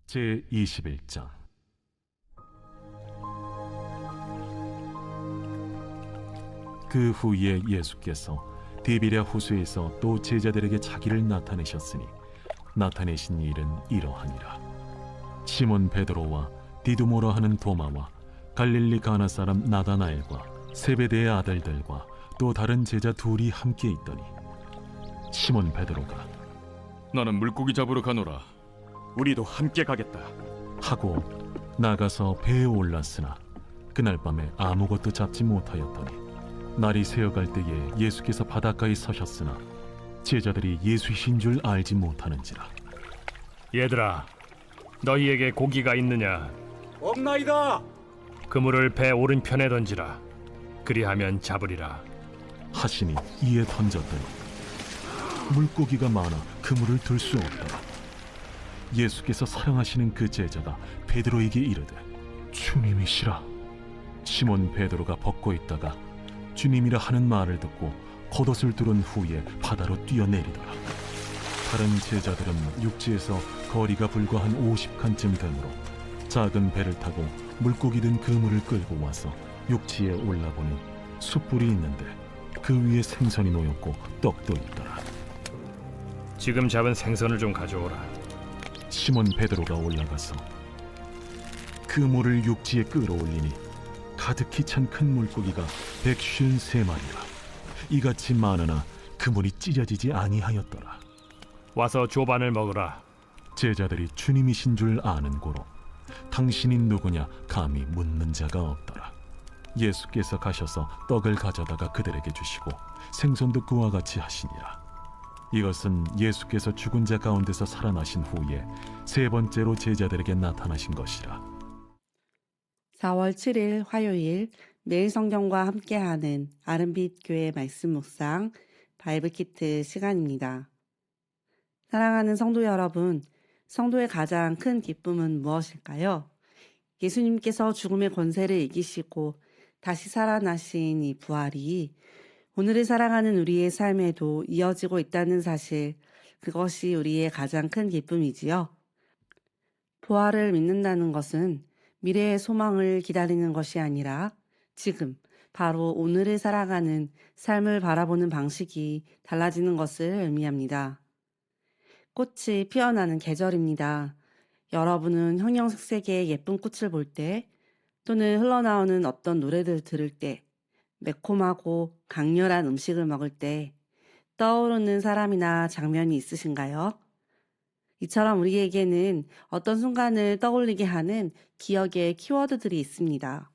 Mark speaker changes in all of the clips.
Speaker 1: 제21장. 그 후에 예수께서 디비랴 호수에서 또 제자들에게 자기를 나타내셨으니 나타내신 일은 이러하니라. 시몬 베드로와 디두모라 하는 도마와 갈릴리 가나 사람 나다나엘과 세베대의 아들들과 또 다른 제자 둘이 함께 있더니 시몬 베드로가
Speaker 2: 나는 물고기 잡으러 가노라.
Speaker 3: 우리도 함께 가겠다
Speaker 1: 하고 나가서 배에 올랐으나 그날 밤에 아무것도 잡지 못하였더니 날이 새어갈 때에 예수께서 바닷가에 서셨으나 제자들이 예수이신 줄 알지 못하는지라.
Speaker 4: 얘들아, 너희에게 고기가 있느냐?
Speaker 3: 없나이다.
Speaker 4: 그물을 배 오른편에 던지라. 그리하면 잡으리라.
Speaker 1: 하시니 이에 던졌더니 물고기가 많아 그물을 들 수 없더라. 예수께서 사랑하시는 그 제자가 베드로에게 이르되 주님이시라. 시몬 베드로가 벗고 있다가 주님이라 하는 말을 듣고 겉옷을 두른 후에 바다로 뛰어내리더라. 다른 제자들은 육지에서 거리가 불과 한 50칸쯤 되므로 작은 배를 타고 물고기 든 그물을 끌고 와서 육지에 올라보니 숯불이 있는데 그 위에 생선이 놓였고 떡도 있더라.
Speaker 4: 지금 잡은 생선을 좀 가져오라.
Speaker 1: 시몬 베드로가 올라가서 그물을 육지에 끌어올리니 가득히 찬 큰 물고기가 153마리라. 이같이 많으나 그물이 찢어지지 아니하였더라.
Speaker 4: 와서 조반을 먹으라.
Speaker 1: 제자들이 주님이신 줄 아는 고로 당신이 누구냐 감히 묻는 자가 없더라. 예수께서 가셔서 떡을 가져다가 그들에게 주시고 생선도 그와 같이 하시니라. 이것은 예수께서 죽은 자 가운데서 살아나신 후에 세 번째로 제자들에게 나타나신 것이라.
Speaker 5: 4월 7일 화요일 매일 성경과 함께하는 아름빛 교회 말씀 묵상 바이블 키트 시간입니다. 사랑하는 성도 여러분, 성도의 가장 큰 기쁨은 무엇일까요? 예수님께서 죽음의 권세를 이기시고 다시 살아나신 이 부활이 오늘을 살아가는 우리의 삶에도 이어지고 있다는 사실, 그것이 우리의 가장 큰 기쁨이지요. 부활을 믿는다는 것은 미래의 소망을 기다리는 것이 아니라 지금 바로 오늘을 살아가는 삶을 바라보는 방식이 달라지는 것을 의미합니다. 꽃이 피어나는 계절입니다. 여러분은 형형색색의 예쁜 꽃을 볼 때, 또는 흘러나오는 어떤 노래를 들을 때, 매콤하고 강렬한 음식을 먹을 때 떠오르는 사람이나 장면이 있으신가요? 이처럼 우리에게는 어떤 순간을 떠올리게 하는 기억의 키워드들이 있습니다.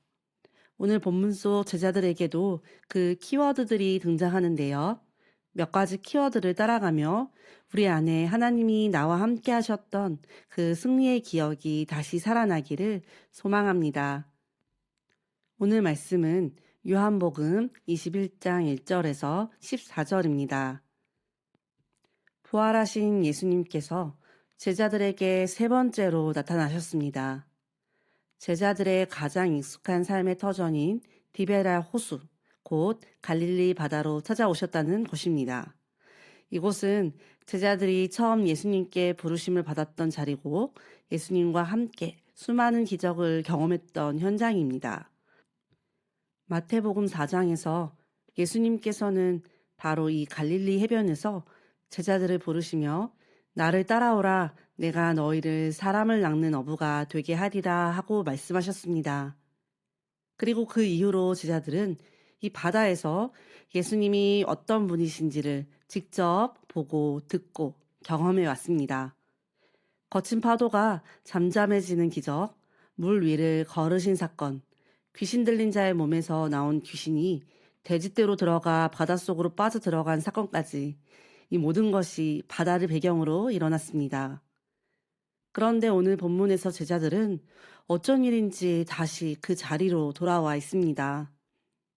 Speaker 5: 오늘 본문 속 제자들에게도 그 키워드들이 등장하는데요. 몇 가지 키워드를 따라가며 우리 안에 하나님이 나와 함께 하셨던 그 승리의 기억이 다시 살아나기를 소망합니다. 오늘 말씀은 요한복음 21장 1절에서 14절입니다. 부활하신 예수님께서 제자들에게 세 번째로 나타나셨습니다. 제자들의 가장 익숙한 삶의 터전인 디베랴 호수, 곧 갈릴리 바다로 찾아오셨다는 곳입니다. 이곳은 제자들이 처음 예수님께 부르심을 받았던 자리고 예수님과 함께 수많은 기적을 경험했던 현장입니다. 마태복음 4장에서 예수님께서는 바로 이 갈릴리 해변에서 제자들을 부르시며 나를 따라오라, 내가 너희를 사람을 낚는 어부가 되게 하리라 하고 말씀하셨습니다. 그리고 그 이후로 제자들은 이 바다에서 예수님이 어떤 분이신지를 직접 보고 듣고 경험해 왔습니다. 거친 파도가 잠잠해지는 기적, 물 위를 걸으신 사건, 귀신 들린 자의 몸에서 나온 귀신이 돼지떼로 들어가 바닷속으로 빠져들어간 사건까지 이 모든 것이 바다를 배경으로 일어났습니다. 그런데 오늘 본문에서 제자들은 어쩐 일인지 다시 그 자리로 돌아와 있습니다.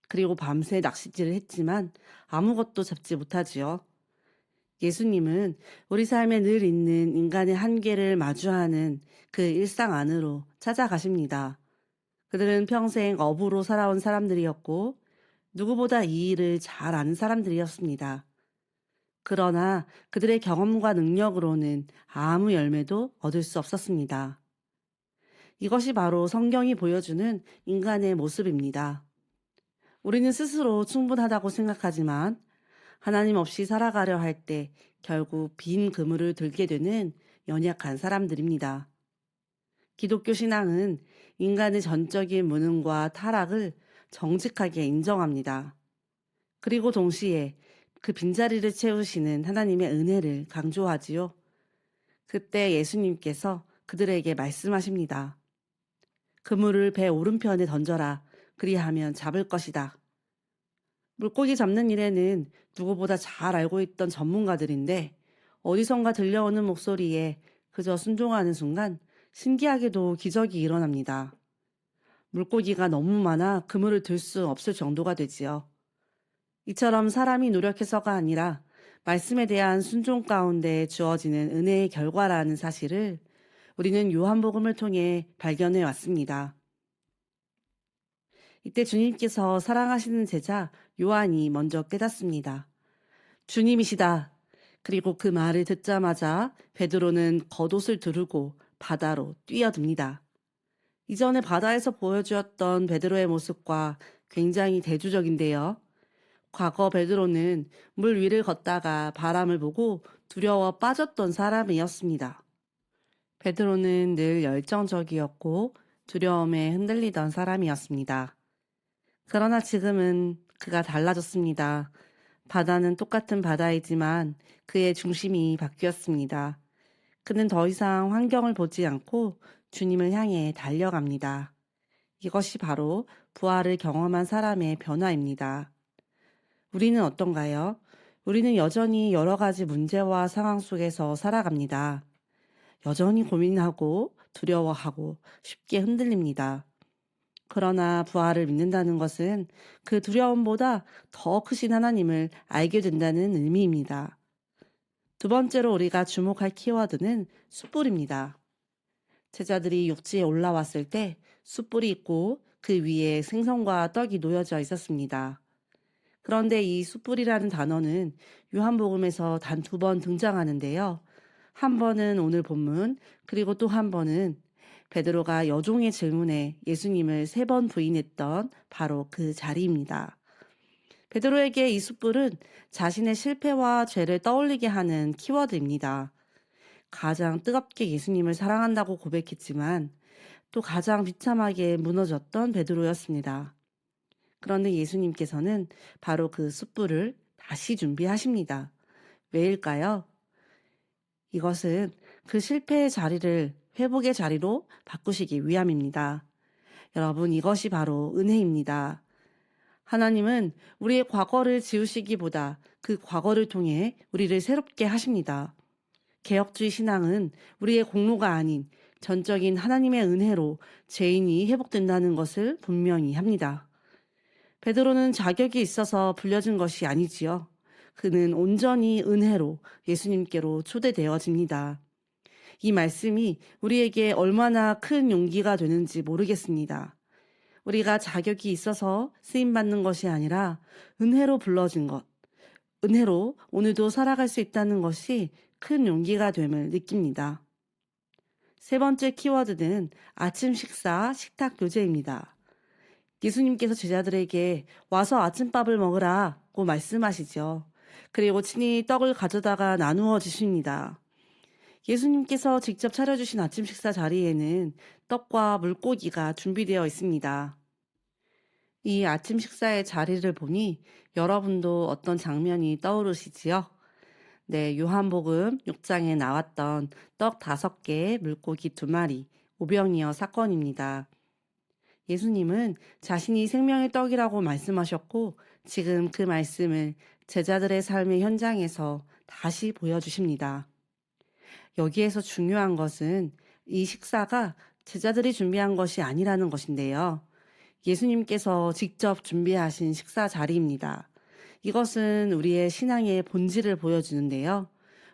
Speaker 5: 그리고 밤새 낚시질을 했지만 아무것도 잡지 못하지요. 예수님은 우리 삶에 늘 있는 인간의 한계를 마주하는 그 일상 안으로 찾아가십니다. 그들은 평생 어부로 살아온 사람들이었고 누구보다 이 일을 잘 아는 사람들이었습니다. 그러나 그들의 경험과 능력으로는 아무 열매도 얻을 수 없었습니다. 이것이 바로 성경이 보여주는 인간의 모습입니다. 우리는 스스로 충분하다고 생각하지만 하나님 없이 살아가려 할 때 결국 빈 그물을 들게 되는 연약한 사람들입니다. 기독교 신앙은 인간의 전적인 무능과 타락을 정직하게 인정합니다. 그리고 동시에 그 빈자리를 채우시는 하나님의 은혜를 강조하지요. 그때 예수님께서 그들에게 말씀하십니다. 그물을 배 오른편에 던져라. 그리하면 잡을 것이다. 물고기 잡는 일에는 누구보다 잘 알고 있던 전문가들인데 어디선가 들려오는 목소리에 그저 순종하는 순간 신기하게도 기적이 일어납니다. 물고기가 너무 많아 그물을 들 수 없을 정도가 되지요. 이처럼 사람이 노력해서가 아니라 말씀에 대한 순종 가운데 주어지는 은혜의 결과라는 사실을 우리는 요한복음을 통해 발견해 왔습니다. 이때 주님께서 사랑하시는 제자 요한이 먼저 깨닫습니다. 주님이시다. 그리고 그 말을 듣자마자 베드로는 겉옷을 두르고 바다로 뛰어듭니다. 이전에 바다에서 보여주었던 베드로의 모습과 굉장히 대조적인데요. 과거 베드로는 물 위를 걷다가 바람을 보고 두려워 빠졌던 사람이었습니다. 베드로는 늘 열정적이었고 두려움에 흔들리던 사람이었습니다. 그러나 지금은 그가 달라졌습니다. 바다는 똑같은 바다이지만 그의 중심이 바뀌었습니다. 그는 더 이상 환경을 보지 않고 주님을 향해 달려갑니다. 이것이 바로 부활을 경험한 사람의 변화입니다. 우리는 어떤가요? 우리는 여전히 여러 가지 문제와 상황 속에서 살아갑니다. 여전히 고민하고 두려워하고 쉽게 흔들립니다. 그러나 부활을 믿는다는 것은 그 두려움보다 더 크신 하나님을 알게 된다는 의미입니다. 두 번째로 우리가 주목할 키워드는 숯불입니다. 제자들이 육지에 올라왔을 때 숯불이 있고 그 위에 생선과 떡이 놓여져 있었습니다. 그런데 이 숯불이라는 단어는 요한복음에서 단 2번 등장하는데요. 한 번은 오늘 본문, 그리고 또 한 번은 베드로가 여종의 질문에 예수님을 3번 부인했던 바로 그 자리입니다. 베드로에게 이 숯불은 자신의 실패와 죄를 떠올리게 하는 키워드입니다. 가장 뜨겁게 예수님을 사랑한다고 고백했지만 또 가장 비참하게 무너졌던 베드로였습니다. 그런데 예수님께서는 바로 그 숯불을 다시 준비하십니다. 왜일까요? 이것은 그 실패의 자리를 회복의 자리로 바꾸시기 위함입니다. 여러분, 이것이 바로 은혜입니다. 하나님은 우리의 과거를 지우시기보다 그 과거를 통해 우리를 새롭게 하십니다. 개혁주의 신앙은 우리의 공로가 아닌 전적인 하나님의 은혜로 죄인이 회복된다는 것을 분명히 합니다. 베드로는 자격이 있어서 불려진 것이 아니지요. 그는 온전히 은혜로 예수님께로 초대되어집니다. 이 말씀이 우리에게 얼마나 큰 용기가 되는지 모르겠습니다. 우리가 자격이 있어서 쓰임받는 것이 아니라 은혜로 불러진 것, 은혜로 오늘도 살아갈 수 있다는 것이 큰 용기가 됨을 느낍니다. 3번째 키워드는 아침 식사 식탁 교제입니다. 예수님께서 제자들에게 와서 아침밥을 먹으라고 말씀하시죠. 그리고 친히 떡을 가져다가 나누어 주십니다. 예수님께서 직접 차려주신 아침 식사 자리에는 떡과 물고기가 준비되어 있습니다. 이 아침 식사의 자리를 보니 여러분도 어떤 장면이 떠오르시지요? 네, 요한복음 6장에 나왔던 떡 5개, 물고기 2마리, 오병이어 사건입니다. 예수님은 자신이 생명의 떡이라고 말씀하셨고 지금 그 말씀을 제자들의 삶의 현장에서 다시 보여주십니다. 여기에서 중요한 것은 이 식사가 제자들이 준비한 것이 아니라는 것인데요. 예수님께서 직접 준비하신 식사 자리입니다. 이것은 우리의 신앙의 본질을 보여주는데요.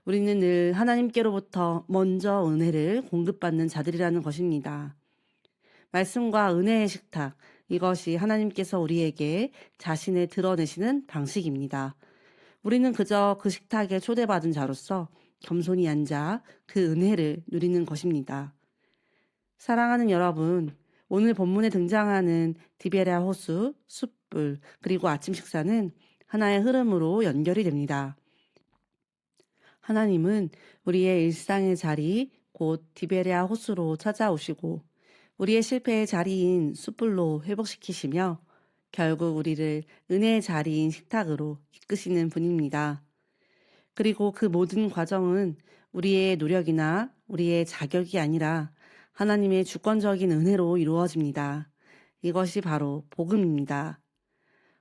Speaker 5: 우리는 늘 하나님께로부터 먼저 은혜를 공급받는 자들이라는 것입니다. 말씀과 은혜의 식탁, 이것이 하나님께서 우리에게 자신을 드러내시는 방식입니다. 우리는 그저 그 식탁에 초대받은 자로서 겸손히 앉아 그 은혜를 누리는 것입니다. 사랑하는 여러분, 오늘 본문에 등장하는 디베랴 호수, 숯불, 그리고 아침 식사는 하나의 흐름으로 연결이 됩니다. 하나님은 우리의 일상의 자리, 곧 디베랴 호수로 찾아오시고 우리의 실패의 자리인 숯불로 회복시키시며 결국 우리를 은혜의 자리인 식탁으로 이끄시는 분입니다. 그리고 그 모든 과정은 우리의 노력이나 우리의 자격이 아니라 하나님의 주권적인 은혜로 이루어집니다. 이것이 바로 복음입니다.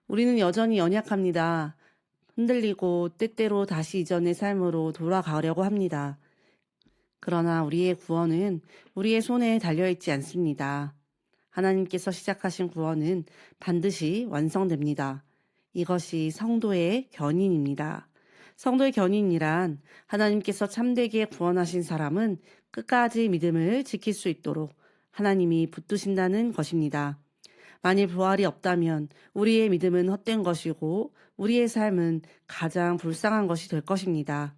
Speaker 5: 우리는 여전히 연약합니다. 흔들리고 때때로 다시 이전의 삶으로 돌아가려고 합니다. 그러나 우리의 구원은 우리의 손에 달려있지 않습니다. 하나님께서 시작하신 구원은 반드시 완성됩니다. 이것이 성도의 견인입니다. 성도의 견인이란 하나님께서 참되게 구원하신 사람은 끝까지 믿음을 지킬 수 있도록 하나님이 붙드신다는 것입니다. 만일 부활이 없다면 우리의 믿음은 헛된 것이고 우리의 삶은 가장 불쌍한 것이 될 것입니다.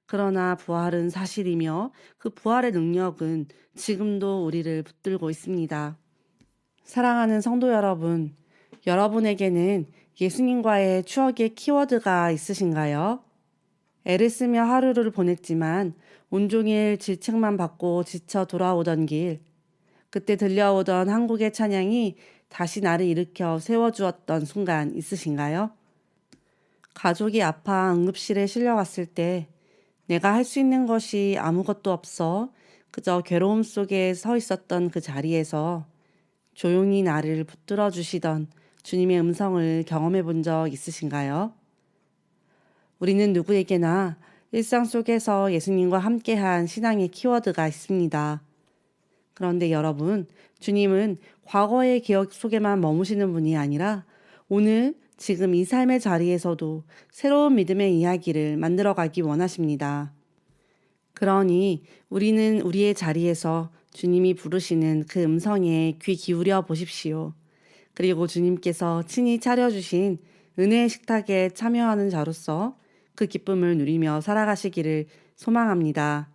Speaker 5: 그러나 부활은 사실이며 그 부활의 능력은 지금도 우리를 붙들고 있습니다. 사랑하는 성도 여러분, 여러분에게는 예수님과의 추억의 키워드가 있으신가요? 애를 쓰며 하루를 보냈지만 온종일 질책만 받고 지쳐 돌아오던 길, 그때 들려오던 한국의 찬양이 다시 나를 일으켜 세워주었던 순간 있으신가요? 가족이 아파 응급실에 실려갔을 때 내가 할 수 있는 것이 아무것도 없어 그저 괴로움 속에 서 있었던 그 자리에서 조용히 나를 붙들어 주시던 주님의 음성을 경험해 본 적 있으신가요? 우리는 누구에게나 일상 속에서 예수님과 함께한 신앙의 키워드가 있습니다. 그런데 여러분, 주님은 과거의 기억 속에만 머무시는 분이 아니라 오늘 지금 이 삶의 자리에서도 새로운 믿음의 이야기를 만들어가기 원하십니다. 그러니 우리는 우리의 자리에서 주님이 부르시는 그 음성에 귀 기울여 보십시오. 그리고 주님께서 친히 차려주신 은혜의 식탁에 참여하는 자로서 그 기쁨을 누리며 살아가시기를 소망합니다.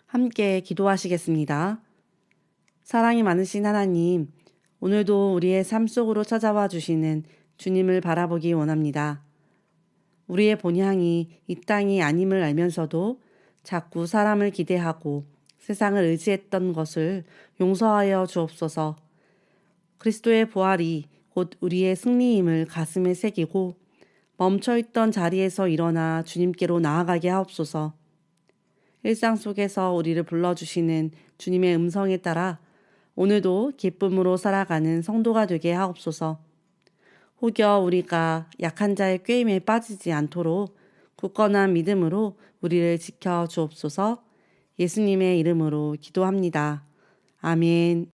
Speaker 5: 함께 기도하시겠습니다. 사랑이 많으신 하나님, 오늘도 우리의 삶 속으로 찾아와 주시는 주님을 바라보기 원합니다. 우리의 본향이 이 땅이 아님을 알면서도 자꾸 사람을 기대하고 세상을 의지했던 것을 용서하여 주옵소서. 그리스도의 부활이 곧 우리의 승리임을 가슴에 새기고 멈춰있던 자리에서 일어나 주님께로 나아가게 하옵소서. 일상 속에서 우리를 불러주시는 주님의 음성에 따라 오늘도 기쁨으로 살아가는 성도가 되게 하옵소서. 혹여 우리가 약한 자의 꾀임에 빠지지 않도록 굳건한 믿음으로 우리를 지켜 주옵소서. 예수님의 이름으로 기도합니다. 아멘.